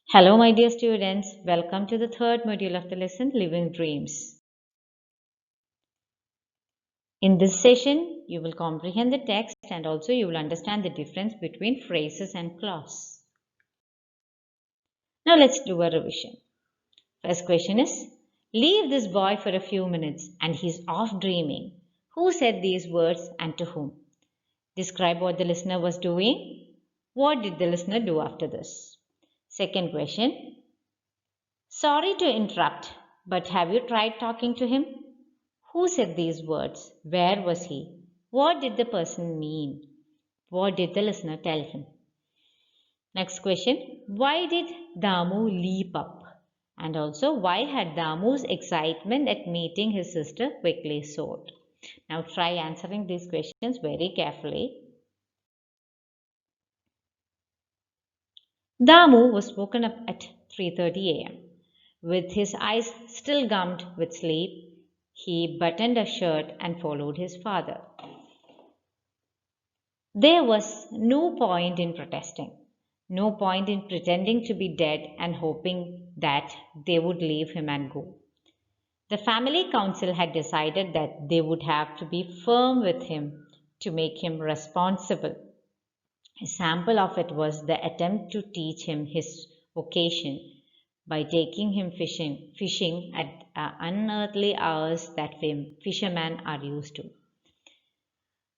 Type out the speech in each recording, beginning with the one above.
Hello, my dear students. Welcome to the third module of the lesson, Living Dreams. In this session, you will comprehend the text and also you will understand the difference between phrases and clause. Now let's do a revision. First question is, leave this boy for a few minutes and he's off dreaming. Who said these words and to whom? Describe what the listener was doing. What did the listener do after this? Second question, sorry to interrupt, but have you tried talking to him? Who said these words? Where was he? What did the person mean? What did the listener tell him? Next question, why did Damu leap up? And also, why had Damu's excitement at meeting his sister quickly soared? Now try answering these questions very carefully. Damu was woken up at 3:30 a.m. With his eyes still gummed with sleep, he buttoned a shirt and followed his father. There was no point in protesting, no point in pretending to be dead and hoping that they would leave him and go. The family council had decided that they would have to be firm with him to make him responsible. A sample of it was the attempt to teach him his vocation by taking him fishing at unearthly hours that fishermen are used to.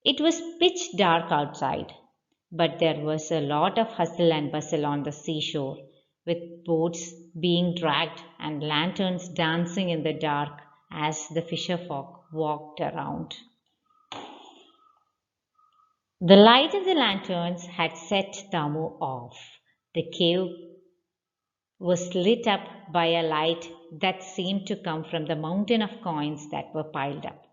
It was pitch dark outside, but there was a lot of hustle and bustle on the seashore, with boats being dragged and lanterns dancing in the dark as the fisherfolk walked around. The light of the lanterns had set Damu off. The cave was lit up by a light that seemed to come from the mountain of coins that were piled up.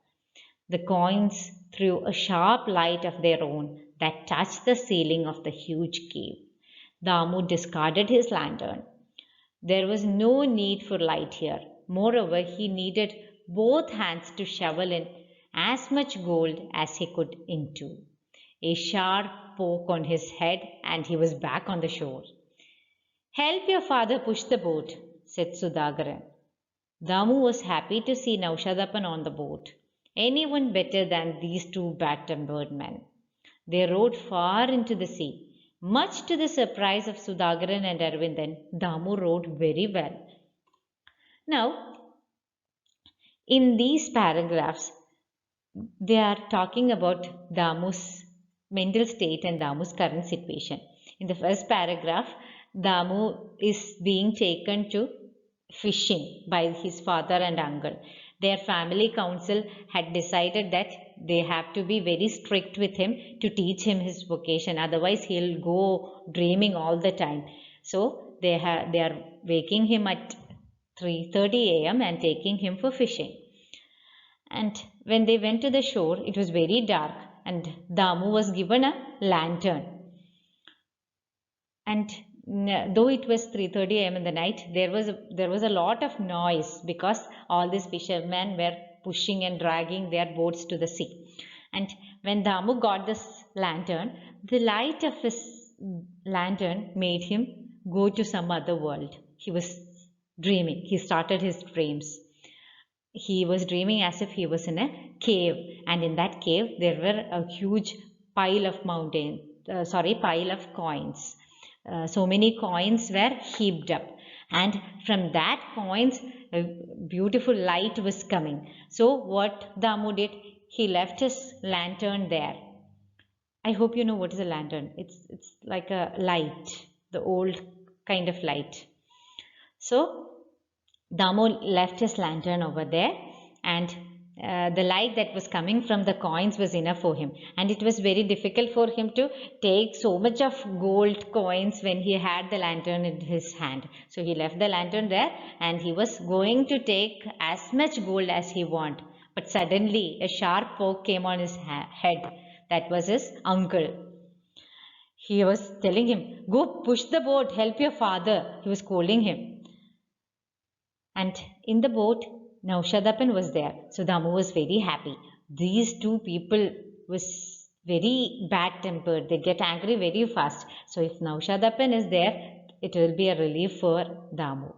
The coins threw a sharp light of their own that touched the ceiling of the huge cave. Damu discarded his lantern. There was no need for light here. Moreover, he needed both hands to shovel in as much gold as he could into. A sharp poke on his head and he was back on the shore. Help your father push the boat, said Sudagaran. Damu was happy to see Naushadapan on the boat. Anyone better than these two bad-tempered men. They rowed far into the sea. Much to the surprise of Sudagaran and Arvindan, Damu rowed very well. Now, in these paragraphs, they are talking about Damu's mental state and Damu's current situation. In the first paragraph, Damu is being taken to fishing by his father and uncle. Their family council had decided that they have to be very strict with him to teach him his vocation, otherwise he'll go dreaming all the time. So they are waking him at 3:30 a.m. and taking him for fishing. And when they went to the shore, it was very dark and Damu was given a lantern. And though it was 3:30 a.m. in the night, there was a lot of noise because all these fishermen were pushing and dragging their boats to the sea. And when Damu got this lantern, the light of his lantern made him go to some other world. He was dreaming. He started his dreams. He was dreaming as if he was in a cave, and in that cave there were a huge pile of pile of coins. So many coins were heaped up, and from that coins a beautiful light was coming. So what Damu did, he left his lantern there. I hope you know what is a lantern. It's like a light, the old kind of light. So Damu left his lantern over there, and the light that was coming from the coins was enough for him. And it was very difficult for him to take so much of gold coins when he had the lantern in his hand. So he left the lantern there and he was going to take as much gold as he wanted. But suddenly a sharp poke came on his head. That was his uncle. He was telling him, go push the boat, help your father. He was scolding him. And in the boat, Naushadapan was there. So Damu was very happy. These two people was very bad tempered. They get angry very fast. So if Naushadapan is there, it will be a relief for Damu.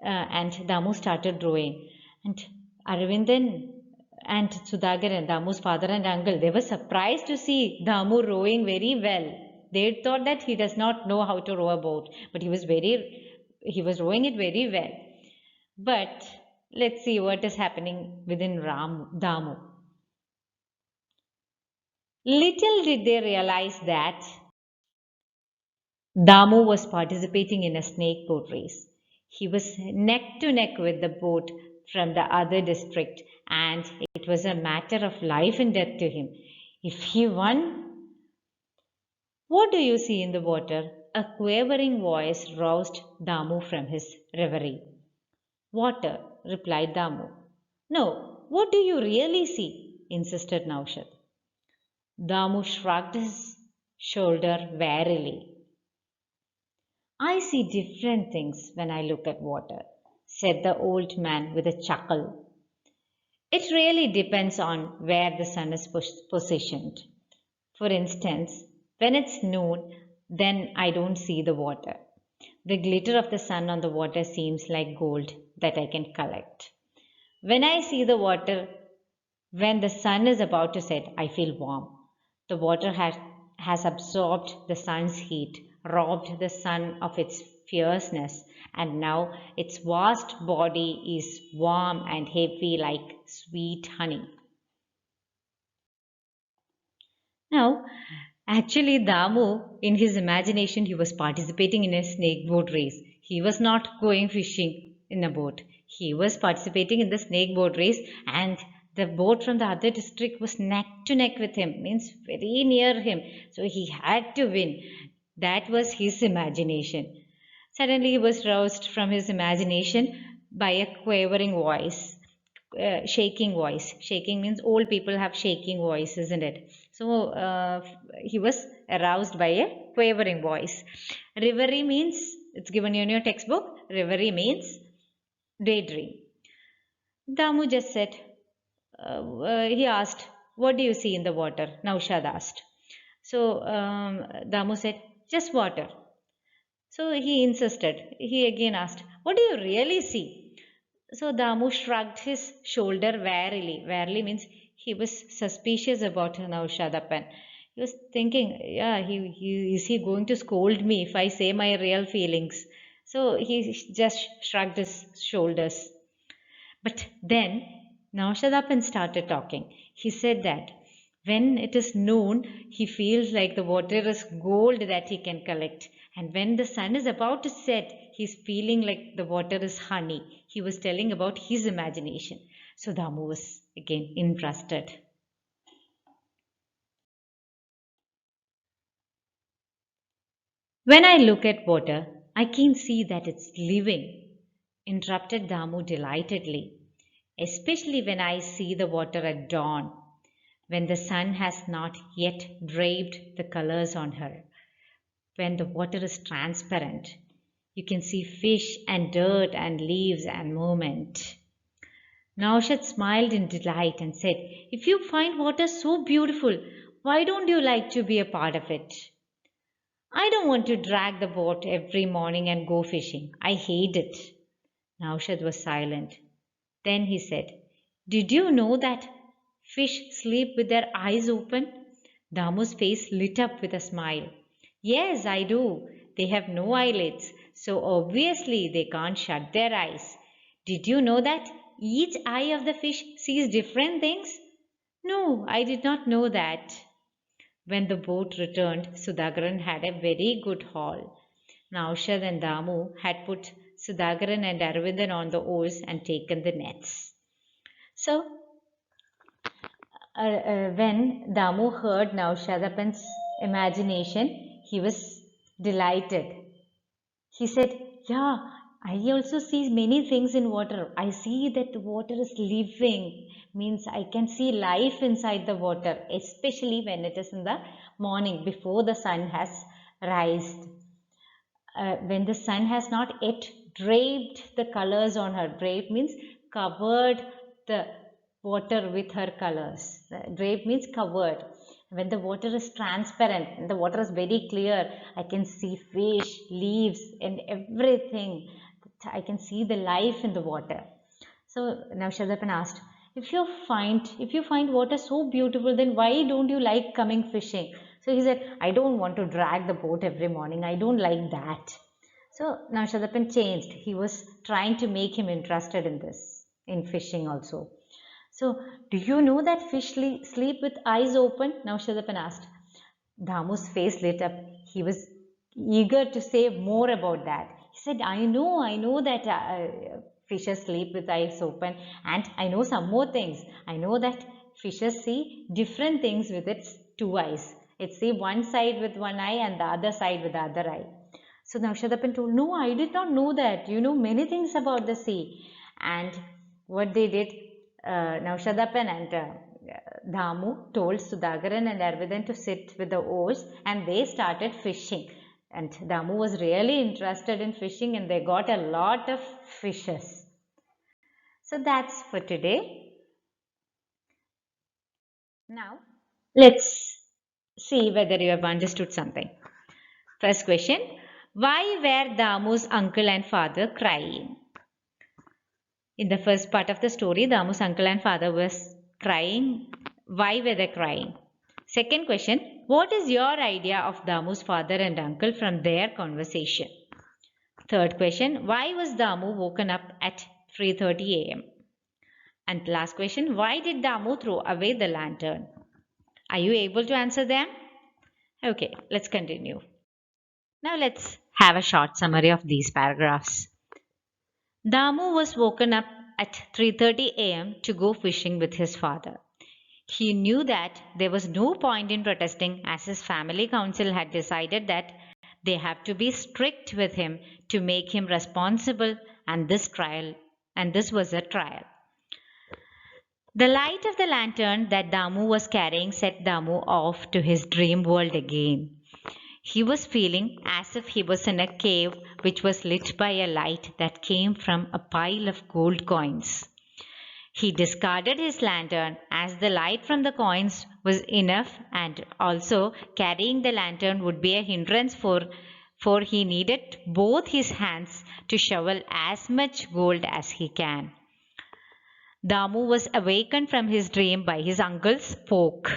And Damu started rowing. And Arvindan and Sudhakaran, Damu's father and uncle, they were surprised to see Damu rowing very well. They thought that he does not know how to row a boat, but he was rowing it very well. But let's see what is happening within Damu. Little did they realize that Damu was participating in a snake boat race. He was neck to neck with the boat from the other district, and it was a matter of life and death to him. If he won, what do you see in the water? A quavering voice roused Damu from his reverie. Water, replied Damu. No, what do you really see? Insisted Naushad. Damu shrugged his shoulder wearily. I see different things when I look at water, said the old man with a chuckle. It really depends on where the sun is positioned. For instance, when it's noon, then I don't see the water. The glitter of the sun on the water seems like gold that I can collect. When I see the water, when the sun is about to set, I feel warm. The water has absorbed the sun's heat, robbed the sun of its fierceness, and now its vast body is warm and heavy like sweet honey. Now, actually, Damu, in his imagination, he was participating in a snake boat race. He was not going fishing in a boat. He was participating in the snake boat race, and the boat from the other district was neck to neck with him, means very near him. So he had to win. That was his imagination. Suddenly, he was roused from his imagination by a quavering voice. Shaking voice. Shaking means old people have shaking voice, isn't it? So he was aroused by a quavering voice. Reverie means, it's given you in your textbook, reverie means daydream. Damu just said, he asked, what do you see in the water? Naushad asked. So Damu said, just water. So he insisted. He again asked, what do you really see? So Damu shrugged his shoulder warily. Warily means he was suspicious about Naushadapan. He was thinking, yeah, is he going to scold me if I say my real feelings? So he just shrugged his shoulders. But then Naushadapan started talking. He said that when it is noon, he feels like the water is gold that he can collect. And when the sun is about to set, he's feeling like the water is honey. He was telling about his imagination. So Damu was again interested. When I look at water, I can see that it's living, interrupted Damu delightedly, especially when I see the water at dawn, when the sun has not yet draped the colors on her, when the water is transparent. You can see fish and dirt and leaves and movement. Naushad smiled in delight and said, if you find water so beautiful, why don't you like to be a part of it? I don't want to drag the boat every morning and go fishing. I hate it. Naushad was silent. Then he said, did you know that fish sleep with their eyes open? Damu's face lit up with a smile. Yes, I do. They have no eyelids, so obviously they can't shut their eyes. Did you know that each eye of the fish sees different things? No, I did not know that. When the boat returned, Sudhakaran had a very good haul. Naushad and Damu had put Sudhakaran and Arvindan on the oars and taken the nets. So, when Damu heard Naushadapan's imagination, he was delighted. He said, yeah, I also see many things in water. I see that the water is living, means I can see life inside the water, especially when it is in the morning before the sun has risen. When the sun has not yet draped the colors on her. Drape means covered the water with her colors. Drape means covered. When the water is transparent and the water is very clear, I can see fish, leaves, and everything. I can see the life in the water. So now Shadapan asked, if you find water so beautiful, then why don't you like coming fishing? So he said, I don't want to drag the boat every morning. I don't like that. So now Shadapan changed. He was trying to make him interested in this, in fishing also. So, do you know that fish sleep with eyes open? Now Shadapan asked. Damu's face lit up. He was eager to say more about that. He said, I know that fishes sleep with eyes open, and I know some more things. I know that fishes see different things with its two eyes. It see one side with one eye and the other side with the other eye. So Naushadapan told, no, I did not know that. You know many things about the sea. And what they did, Naushadapan and Dhamu told Sudhakaran and Arvidan to sit with the oars and they started fishing. And Dhamu was really interested in fishing and they got a lot of fishes. So that's for today. Now, let's see whether you have understood something. First question, why were Damu's uncle and father crying? In the first part of the story, Damu's uncle and father was crying. Why were they crying? Second question, what is your idea of Damu's father and uncle from their conversation? Third question, why was Damu woken up at 3:30 a.m.? And last question, why did Damu throw away the lantern? Are you able to answer them? Okay, let's continue. Now let's have a short summary of these paragraphs. Damu was woken up at 3:30 a.m. to go fishing with his father. He knew that there was no point in protesting as his family council had decided that they have to be strict with him to make him responsible and this was a trial. The light of the lantern that Damu was carrying set Damu off to his dream world again. He was feeling as if he was in a cave which was lit by a light that came from a pile of gold coins. He discarded his lantern as the light from the coins was enough and also carrying the lantern would be a hindrance for he needed both his hands to shovel as much gold as he can. Damu was awakened from his dream by his uncle's poke.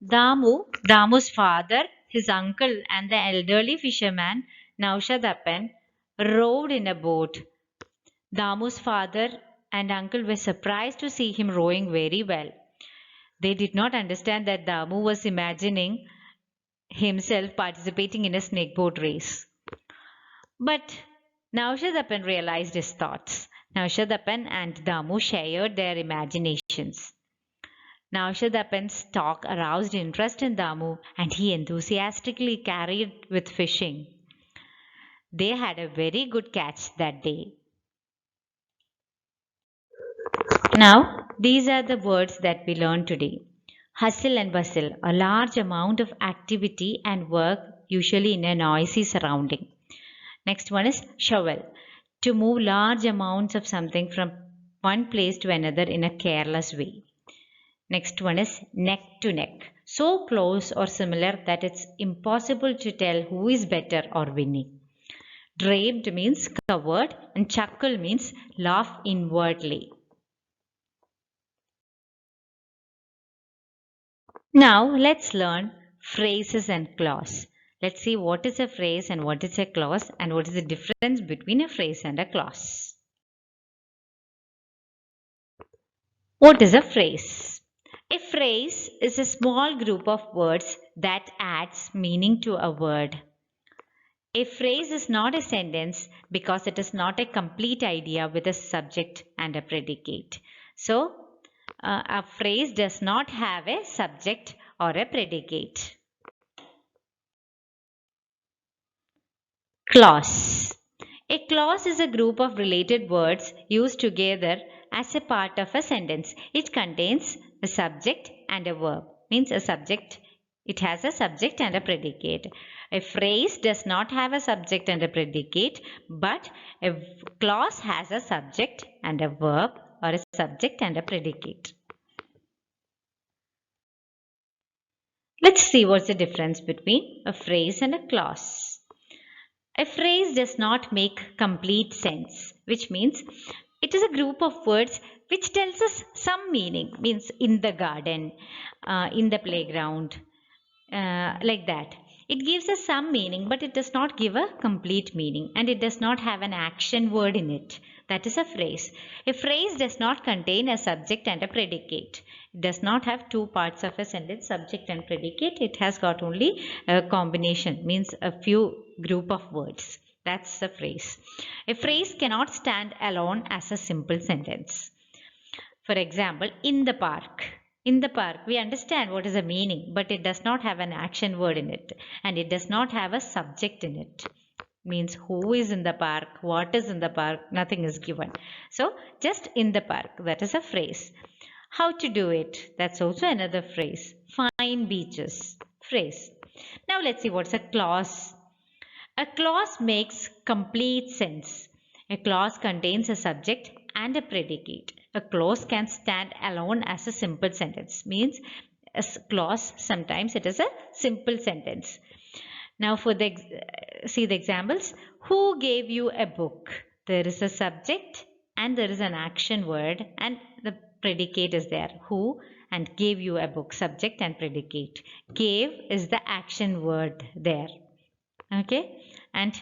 Damu's father, his uncle, and the elderly fisherman, Naushadapan, rowed in a boat. Damu's father and uncle were surprised to see him rowing very well. They did not understand that Damu was imagining himself participating in a snakeboat race. But Naushadapan realized his thoughts. Naushadapan and Damu shared their imaginations. Naushadapan's talk aroused interest in Damu and he enthusiastically carried with fishing. They had a very good catch that day. Now, these are the words that we learned today. Hustle and bustle, a large amount of activity and work, usually in a noisy surrounding. Next one is shovel, to move large amounts of something from one place to another in a careless way. Next one is neck to neck, so close or similar that it's impossible to tell who is better or winning. Draped means covered and chuckle means laugh inwardly. Now let's learn phrases and clause. Let's see what is a phrase and what is a clause and what is the difference between a phrase and a clause. What is a phrase? A phrase is a small group of words that adds meaning to a word. A phrase is not a sentence because it is not a complete idea with a subject and a predicate. So, a phrase does not have a subject or a predicate. Clause. A clause is a group of related words used together as a part of a sentence. It contains a subject and a verb. Means a subject. It has a subject and a predicate. A phrase does not have a subject and a predicate, but a clause has a subject and a verb or a subject and a predicate. Let's see what's the difference between a phrase and a clause. A phrase does not make complete sense, which means it is a group of words which tells us some meaning, means in the garden, in the playground, like that. It gives us some meaning, but it does not give a complete meaning, and it does not have an action word in it. That is a phrase. A phrase does not contain a subject and a predicate. It does not have two parts of a sentence, subject and predicate. It has got only a combination, means a few group of words. That's a phrase. A phrase cannot stand alone as a simple sentence. For example, in the park. In the park, we understand what is the meaning, but it does not have an action word in it, and it does not have a subject in it. Means who is in the park, what is in the park, nothing is given. So, just in the park, that is a phrase. How to do it? That's also another phrase. Fine beaches. Phrase. Now, let's see what's a clause. A clause makes complete sense. A clause contains a subject and a predicate. A clause can stand alone as a simple sentence. Means a clause, sometimes it is a simple sentence. Now for the see the examples. Who gave you a book? There is a subject and there is an action word, and the predicate is there. Who and gave you a book, subject and predicate. Gave is the action word there. Okay, and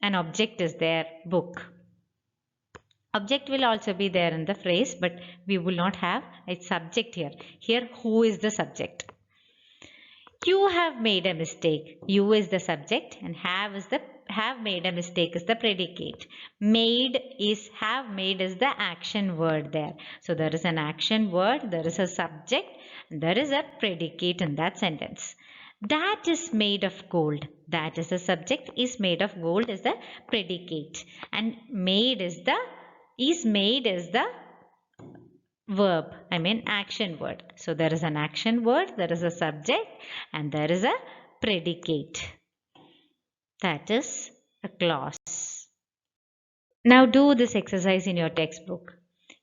an object is there, book. Object will also be there in the phrase, but we will not have a subject here. Here, who is the subject? You have made a mistake. You is the subject and have made a mistake is the predicate. Made is have made is the action word there. So there is an action word, there is a subject, and there is a predicate in that sentence. That is made of gold. That is the subject. Is made of gold is the predicate, and made is the verb, action word. So there is an action word, there is a subject, and there is a predicate. That is a clause. Now do this exercise in your textbook.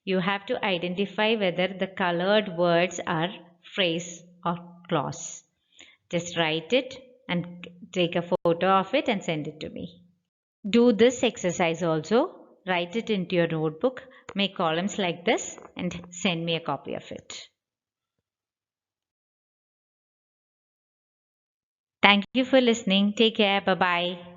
You have to identify whether the colored words are phrase or clause. Just write it and take a photo of it and send it to me. Do this exercise also. Write it into your notebook. Make columns like this and send me a copy of it. Thank you for listening. Take care. Bye-bye.